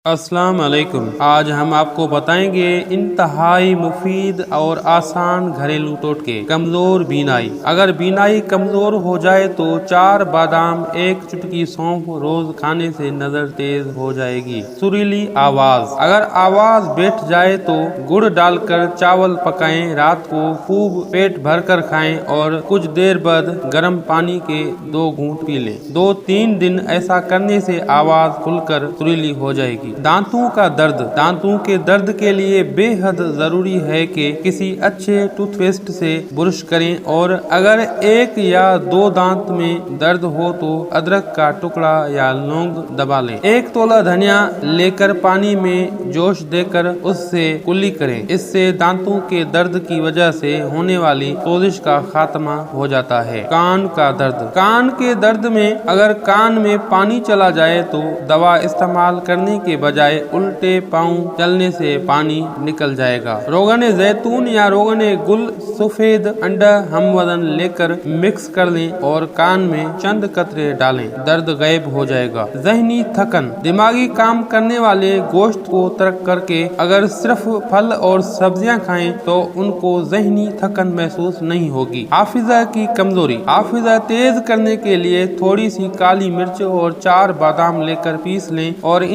अस्सलाम वालेकुम। आज हम आपको बताएंगे इंतहाई मुफीद और आसान घरेलू टोटके। कमजोर बीनाई। अगर बीनाई कमजोर हो जाए तो 4 बादाम, 1 चुटकी सौंफ रोज खाने से नजर तेज हो जाएगी। सुरीली आवाज। अगर आवाज बैठ जाए तो गुड़ डालकर चावल पकाएं, रात को खूब पेट भरकर खाएं और कुछ देर बाद गर्म पानी के 2 घूंट पी लें। 2-3 दिन ऐसा करने से आवाज खुलकर सुरीली हो जाएगी। दांतों का दर्द। दांतों के दर्द के लिए बेहद जरूरी है कि किसी अच्छे टूथपेस्ट से ब्रश करें और अगर 1 या 2 दांत में दर्द हो तो अदरक का टुकड़ा या लौंग दबा लें। 1 तोला धनिया लेकर पानी में जोश देकर उससे कुल्ली करें। इससे दांतों के दर्द की वजह से होने वाली सोजिश का खात्मा हो जाता है। कान का दर्द। कान के दर्द में अगर कान में पानी चला जाए तो दवा इस्तेमाल करने के बजाय उल्टे पांव चलने से पानी निकल जाएगा। रोगन जैतून या रोगन गुल, सफेद अंडा हमवदन लेकर मिक्स कर लें और कान में चंद कतरे डालें, दर्द गायब हो जाएगा। जहनी थकन। दिमागी काम करने वाले गोश्त को तर्क करके अगर सिर्फ फल और सब्जियां खाएं तो उनको जहनी थकन महसूस नहीं होगी। हाफिजा की कमजोरी। हाफिजा तेज करने के लिए थोड़ी सी काली मिर्च और 4 बादाम लेकर पीस लें और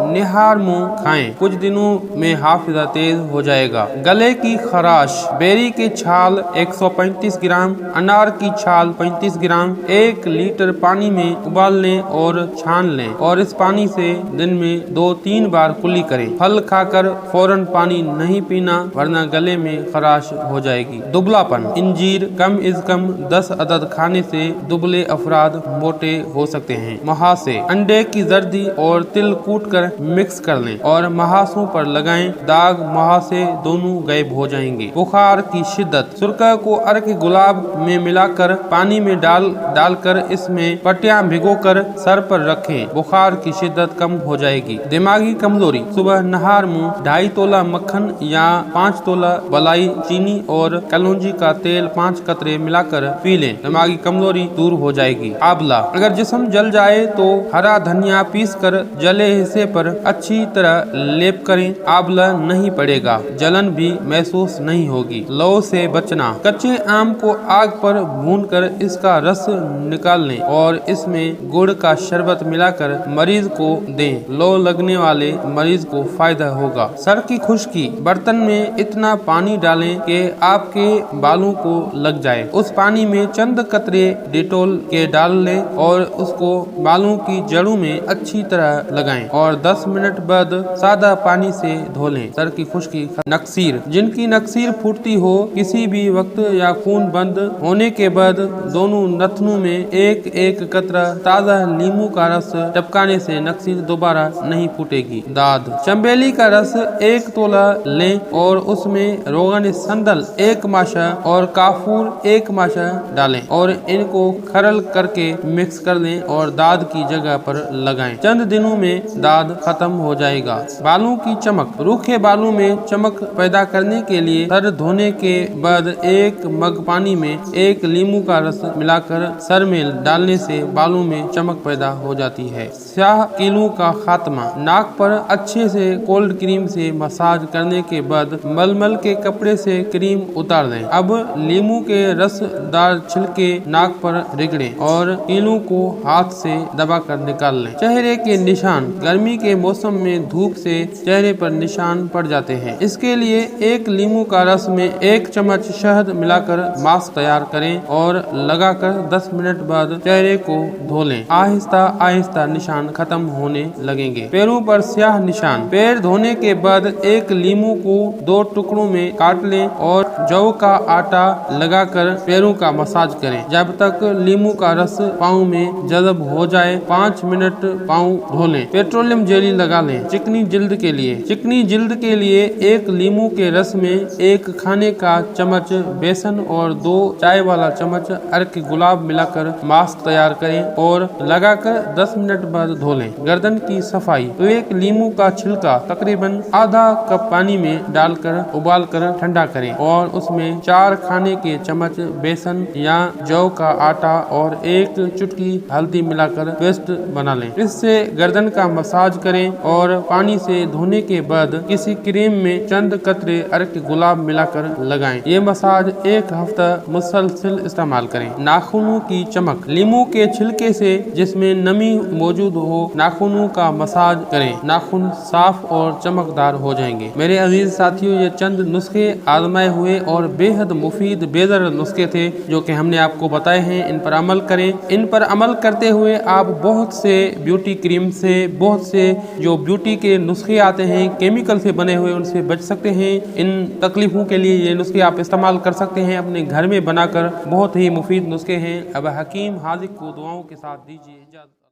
निहार मुंह खाएं। कुछ दिनों में हाफिजा तेज हो जाएगा। गले की खराश। बेरी की छाल 135 ग्राम, अनार की छाल 35 ग्राम 1 लीटर पानी में उबाल लें और छान लें और इस पानी से दिन में 2-3 बार कुल्ली करें। फल खाकर फौरन पानी नहीं पीना वरना गले में खराश हो जाएगी। दुबलापन। इंजीर कम इज कम 10 अदद खाने से दुबले अफराद मोटे हो सकते हैं। मुहासे। अंडे की जर्दी और तिल कूट कर मिक्स कर लें और महासों पर लगाएं। दाग मुहासे दोनों गायब हो जाएंगे। बुखार की शिद्दत। सुरका को अर्क गुलाब में मिलाकर पानी में डालकर इसमें पट्टियां भिगोकर सर पर रखें। बुखार की शिद्दत कम हो जाएगी। दिमागी कमजोरी। सुबह नहार मुंह 2.5 तोला मक्खन या 5 तोला बलाई चीनी और कलौंजी का तेल 5 कतरे मिलाकर पी लें, दिमागी कमजोरी दूर हो जाएगी। आंवला। अगर जिस्म जल जाए तो हरा धनिया पीस कर जले हिस्से पर अच्छी तरह लेप करें, आंवला नहीं पड़ेगा, जलन भी महसूस नहीं होगी। लौ से बचना। कच्चे आम को आग पर भूनकर इसका रस निकाल लें और इसमें गुड़ का शरबत मिलाकर मरीज को दें। लौ लगने वाले मरीज को फायदा होगा। सर की खुश्की। बर्तन में इतना पानी डालें कि आपके बालों को लग जाए। उस पानी में चंद कतरे डिटोल के डाल लें और उसको बालों की जड़ों में अच्छी तरह लगाएं और 10 मिनट बाद सादा पानी से धो लें। सर की खुश्की। नक्सीर। जिनकी नक्सीर फूटती हो किसी भी वक्त या खून बंद होने के बाद दोनों नथनों में 1-1 कतरा ताज़ा नींबू का रस टपकाने से नक्सीर दोबारा नहीं फूटेगी। दाद। चंबेली का रस 1 तोला लें और उसमें रोगन संदल 1 माशा और काफूर 1 माशा डालें और इनको खरल करके मिक्स कर लें और दाद की जगह पर लगाएं। चंद दिनों में दाद खत्म हो जाएगा। बालों की चमक। रूखे बालों में चमक पैदा करने के लिए सर धोने के बाद 1 मग पानी में 1 नींबू का रस मिलाकर सर में डालने से बालों में चमक पैदा हो जाती है। स्याह कीलों का खात्मा। नाक पर अच्छे से कोल्ड क्रीम से मसाज करने के बाद मलमल के कपड़े से क्रीम उतार दें। अब नींबू के रसदार छिलके नाक पर रगड़ें और कीलों को हाथ से दबाकर निकाल लें। चेहरे के निशान। गर्मी के मौसम में धूप से चेहरे पर निशान पड़ जाते हैं। इसके लिए 1 नींबू का रस में 1 चम्मच शहद मिलाकर मास्क तैयार करें और लगाकर 10 मिनट बाद चेहरे को धो लें। आहिस्ता आहिस्ता निशान खत्म होने लगेंगे। पैरों पर स्याह निशान। पैर धोने के बाद 1 नींबू को 2 टुकड़ों में काट लें और जौ का आटा लगाकर पैरों का मसाज करें जब तक नींबू का रस पाँव में जज़ब हो जाए। 5 मिनट पाँव धो लें। पेट्रोलियम जेली लगा लें। चिकनी जिल्द के लिए। चिकनी जिल्द के लिए 1 नींबू के रस में 1 खाने का चम्मच बेसन और 2 चाय वाला चम्मच अर्क गुलाब मिलाकर मास्क तैयार करें और लगाकर 10 मिनट बाद धो लें। गर्दन की सफाई। 1 नींबू का छिलका तकरीबन आधा कप पानी में डालकर उबालकर ठंडा करें और उसमें 4 खाने के चम्मच बेसन या जौ का आटा और 1 चुटकी हल्दी मिलाकर पेस्ट बना लें। इससे गर्दन का मसाज मसाज करें और पानी से धोने के बाद किसी क्रीम में चंद कतरे अरक गुलाब मिलाकर लगाएं। ये मसाज 1 हफ्ता मुसलसल इस्तेमाल करें। नाखूनों की चमक, लीमू के छिलके से जिसमें नमी मौजूद हो नाखूनों का मसाज करें, नाखून साफ और चमकदार हो जाएंगे। मेरे अजीज साथियों, ये चंद नुस्खे आजमाए हुए और बेहद मुफीद बेदर नुस्खे थे जो कि हमने आपको बताए हैं। इन पर अमल करें। इन पर अमल करते हुए आप बहुत से ब्यूटी क्रीम से, बहुत से जो ब्यूटी के नुस्खे आते हैं केमिकल से बने हुए, उनसे बच सकते हैं। इन तकलीफों के लिए ये नुस्खे आप इस्तेमाल कर सकते हैं अपने घर में बनाकर। बहुत ही मुफीद नुस्खे हैं। अब हकीम हाजिक को दुआओं के साथ दीजिए इजाज़त।